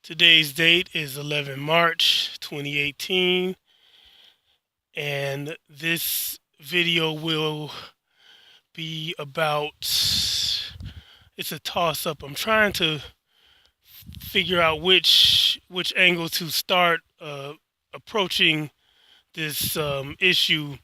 Today's date is 11 March 2018, and this video will be about, it's a toss-up. I'm trying to figure out which angle to start approaching this issue,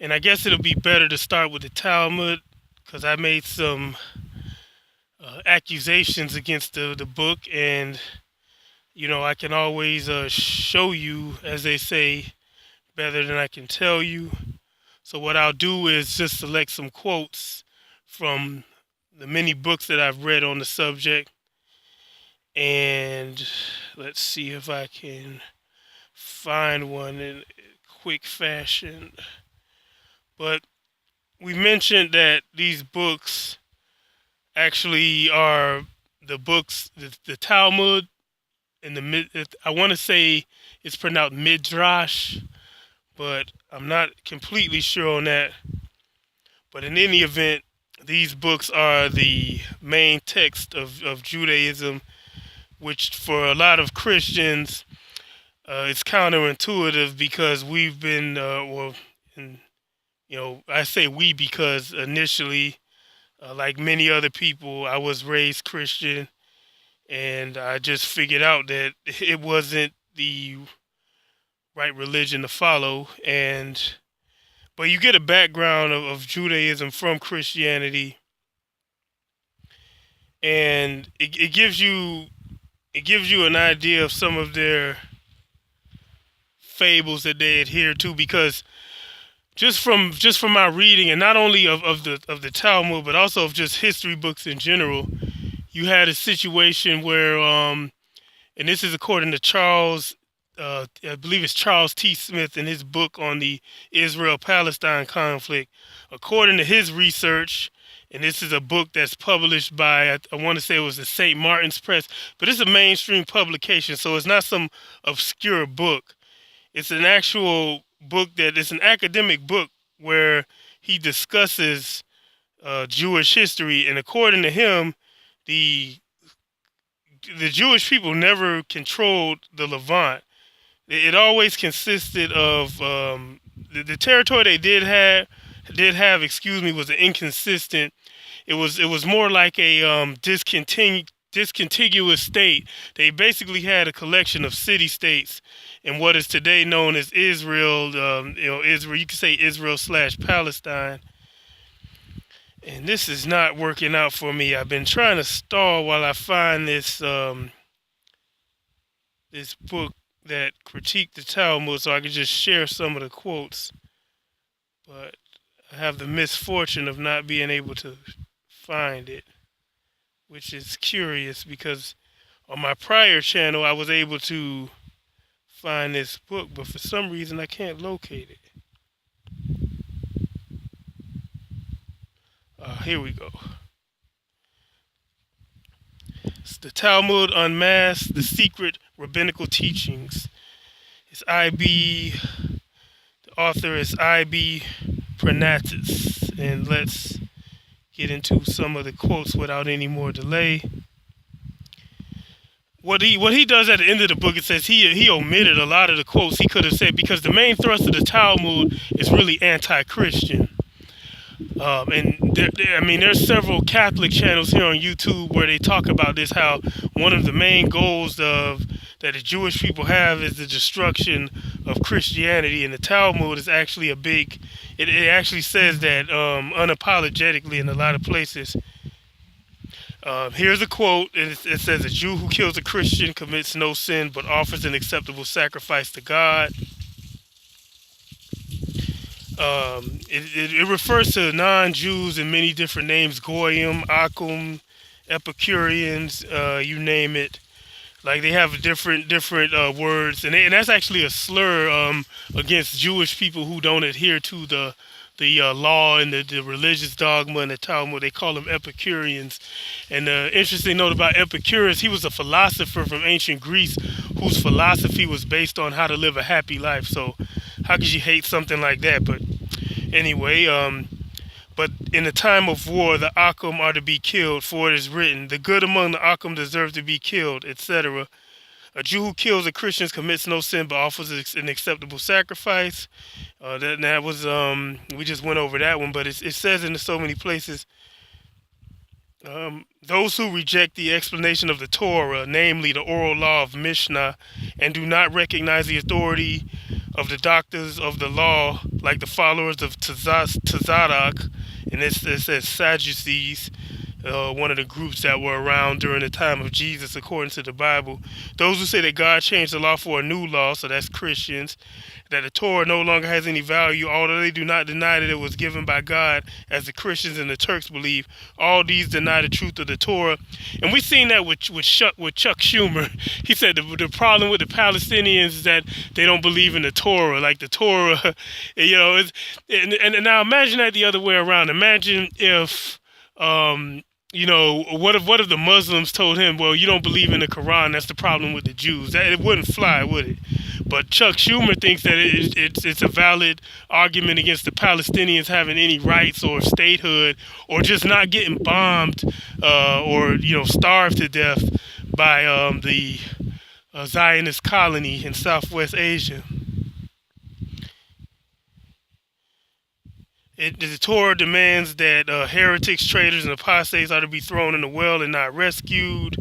and I guess it'll be better to start with the Talmud because I made some accusations against the book, and I can always show you, as they say, better than I can tell you. So what I'll do is just select some quotes from the many books that I've read on the subject, and let's see if I can find one in quick fashion. But we mentioned that these books actually are the books, the Talmud, and I want to say it's pronounced Midrash, but I'm not completely sure on that. But in any event, these books are the main text of Judaism, which for a lot of Christians, it's counterintuitive because we've been, I say we because initially, like many other people, I was raised Christian, and I just figured out that it wasn't the right religion to follow. But you get a background of Judaism from Christianity, and it gives you an idea of some of their fables that they adhere to, because just from my reading, and not only of the Talmud, but also of just history books in general, you had a situation where, and this is according to Charles, I believe it's Charles T. Smith in his book on the Israel-Palestine conflict. According to his research, and this is a book that's published by, I want to say it was the St. Martin's Press, but it's a mainstream publication, so it's not some obscure book. It's an actual book it's an academic book where he discusses Jewish history, and according to him, the Jewish people never controlled the Levant. It always consisted of the territory they did have. Was an inconsistent. It was more like a discontiguous state. They basically had a collection of city-states in what is today known as Israel. Israel. You could say Israel/Palestine. And this is not working out for me. I've been trying to stall while I find this this book that critiqued the Talmud, so I could just share some of the quotes. But I have the misfortune of not being able to find it, which is curious because on my prior channel I was able to find this book, but for some reason I can't locate it. Here we go. It's the Talmud Unmasked, the Secret Rabbinical Teachings. The author is I.B. Pranatis. And let's get into some of the quotes without any more delay. What he does at the end of the book, it says he omitted a lot of the quotes he could have said, because the main thrust of the Talmud is really anti-Christian. There's several Catholic channels here on YouTube where they talk about this, how one of the main goals that the Jewish people have is the destruction of Christianity, and the Talmud is actually it actually says that unapologetically in a lot of places. Here's a quote. It says, "A Jew who kills a Christian commits no sin but offers an acceptable sacrifice to God." It refers to non-Jews in many different names: Goyim, Akum, Epicureans, you name it. Like, they have different words, and that's actually a slur against Jewish people who don't adhere to the law and the religious dogma in the Talmud. They call them Epicureans. And the interesting note about Epicurus, he was a philosopher from ancient Greece whose philosophy was based on how to live a happy life. So how could you hate something like that? But anyway, but in the time of war, the Akum are to be killed, for it is written, "The good among the Akum deserve to be killed," etc. A Jew who kills a Christian commits no sin but offers an acceptable sacrifice. That was we just went over that one, but it says in so many places, those who reject the explanation of the Torah, namely the oral law of Mishnah, and do not recognize the authority of the doctors of the law, like the followers of Tzadok, and it says Sadducees, one of the groups that were around during the time of Jesus, according to the Bible. Those who say that God changed the law for a new law, so that's Christians, that the Torah no longer has any value, although they do not deny that it was given by God, as the Christians and the Turks believe. All these deny the truth of the Torah. And we've seen that with Chuck Schumer. He said the problem with the Palestinians is that they don't believe in the Torah. Like the Torah, and now imagine that the other way around. Imagine if what if the Muslims told him, well, you don't believe in the Quran, that's the problem with the Jews. It wouldn't fly, would it? But Chuck Schumer thinks that it's a valid argument against the Palestinians having any rights or statehood, or just not getting bombed or starved to death by the Zionist colony in Southwest Asia. The Torah demands that heretics, traitors, and apostates are to be thrown in the well and not rescued.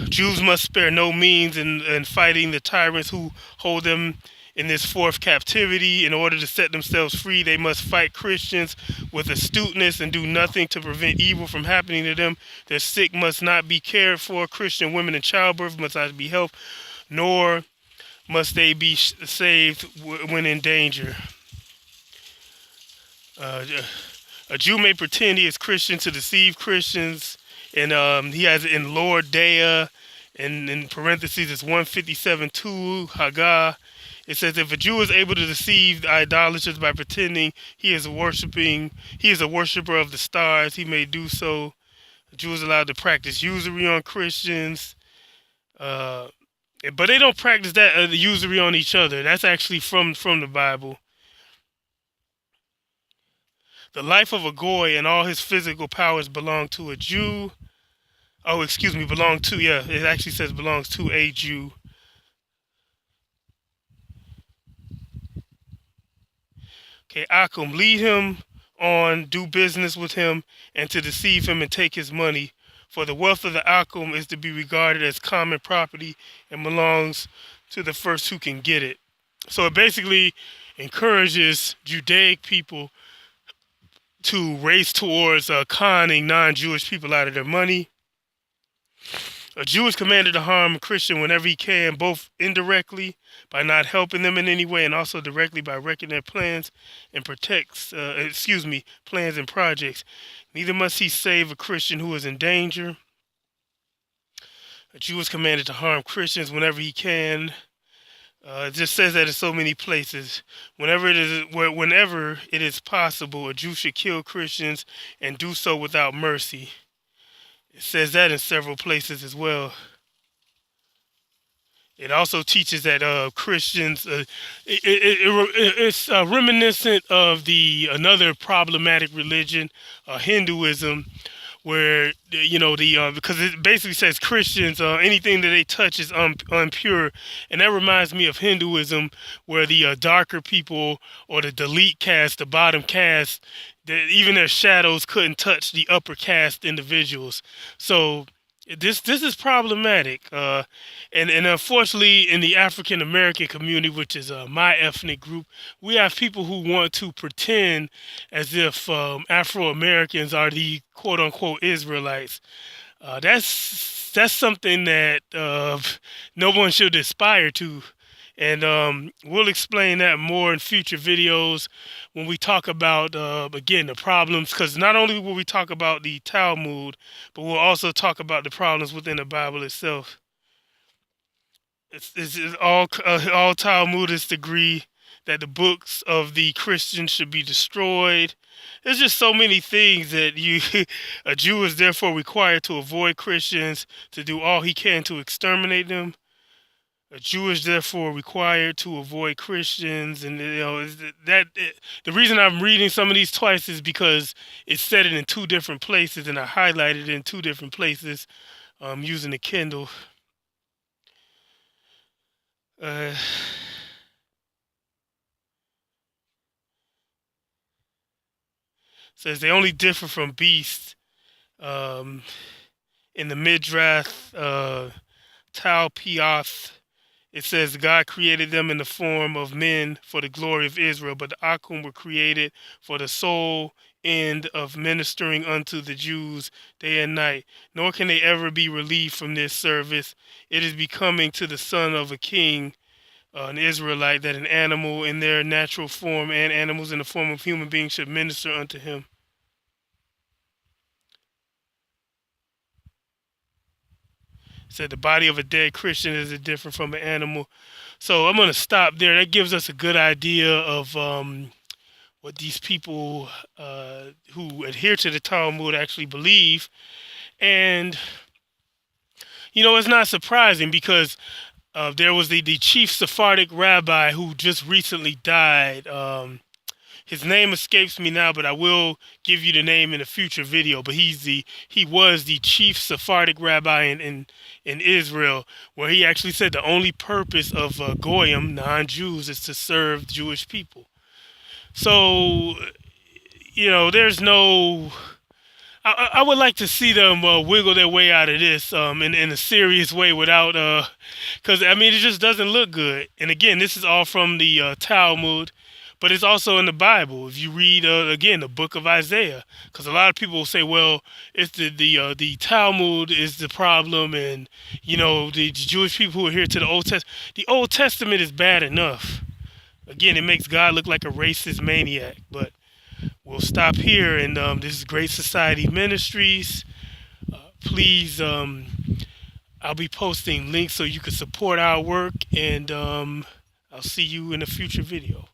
Jews must spare no means in fighting the tyrants who hold them in this fourth captivity. In order to set themselves free, they must fight Christians with astuteness and do nothing to prevent evil from happening to them. Their sick must not be cared for. Christian women in childbirth must not be helped, nor must they be saved when in danger. A Jew may pretend he is Christian to deceive Christians, and he has it in Lord Dea, and in parentheses it's 157:2 Haggah. It says, if a Jew is able to deceive the idolaters by pretending he is a worshiper of the stars, he may do so. A Jew is allowed to practice usury on Christians, but they don't practice that the usury on each other. That's actually from the Bible. The life of a goy and all his physical powers belong to a Jew. It actually says belongs to a Jew. Okay, Akum, lead him on, do business with him, and to deceive him and take his money. For the wealth of the Akum is to be regarded as common property and belongs to the first who can get it. So it basically encourages Judaic people to race towards conning non-Jewish people out of their money. A Jew is commanded to harm a Christian whenever he can, both indirectly by not helping them in any way, and also directly by wrecking their plans and plans and projects. Neither must he save a Christian who is in danger. A Jew is commanded to harm Christians whenever he can. It just says that in so many places. Whenever it is possible, a Jew should kill Christians and do so without mercy. It says that in several places as well. It also teaches that Christians, it's reminiscent of another problematic religion, Hinduism, where because it basically says Christians, anything that they touch is impure, and that reminds me of Hinduism, where the darker people or the delete caste, the bottom caste, that even their shadows couldn't touch the upper caste individuals. So this is problematic, and unfortunately in the African American community, which is my ethnic group, we have people who want to pretend as if Afro Americans are the quote unquote Israelites. That's something that no one should aspire to. And we'll explain that more in future videos when we talk about, again, the problems. Because not only will we talk about the Talmud, but we'll also talk about the problems within the Bible itself. It's all Talmudists agree that the books of the Christians should be destroyed. There's just so many things that a Jew is therefore required to avoid Christians, to do all he can to exterminate them. A Jew is therefore required to avoid Christians, and the reason I'm reading some of these twice is because it said it in two different places, and I highlighted it in two different places using the Kindle. Uh, Says they only differ from beasts um, in the Midrash Tal Piath. It says God created them in the form of men for the glory of Israel, but the Akum were created for the sole end of ministering unto the Jews day and night. Nor can they ever be relieved from this service. It is becoming to the son of a king, an Israelite, that an animal in their natural form and animals in the form of human beings should minister unto him. Said the body of a dead Christian is different from an animal. So I'm going to stop there. That gives us a good idea of what these people who adhere to the Talmud actually believe. And, it's not surprising because there was the chief Sephardic rabbi who just recently died. His name escapes me now, but I will give you the name in a future video. But he was the chief Sephardic rabbi in Israel, where he actually said the only purpose of goyim, non-Jews, is to serve Jewish people. So there's no. I would like to see them wiggle their way out of this in a serious way without, because it just doesn't look good. And again, this is all from the Talmud, but it's also in the Bible. If you read again the book of Isaiah, because a lot of people will say, well, it's the Talmud is the problem, and the Jewish people who adhere to the Old Testament. The Old Testament is bad enough. Again, it makes God look like a racist maniac, but. We'll stop here, and this is Great Society Ministries. Please, I'll be posting links so you can support our work, and I'll see you in a future video.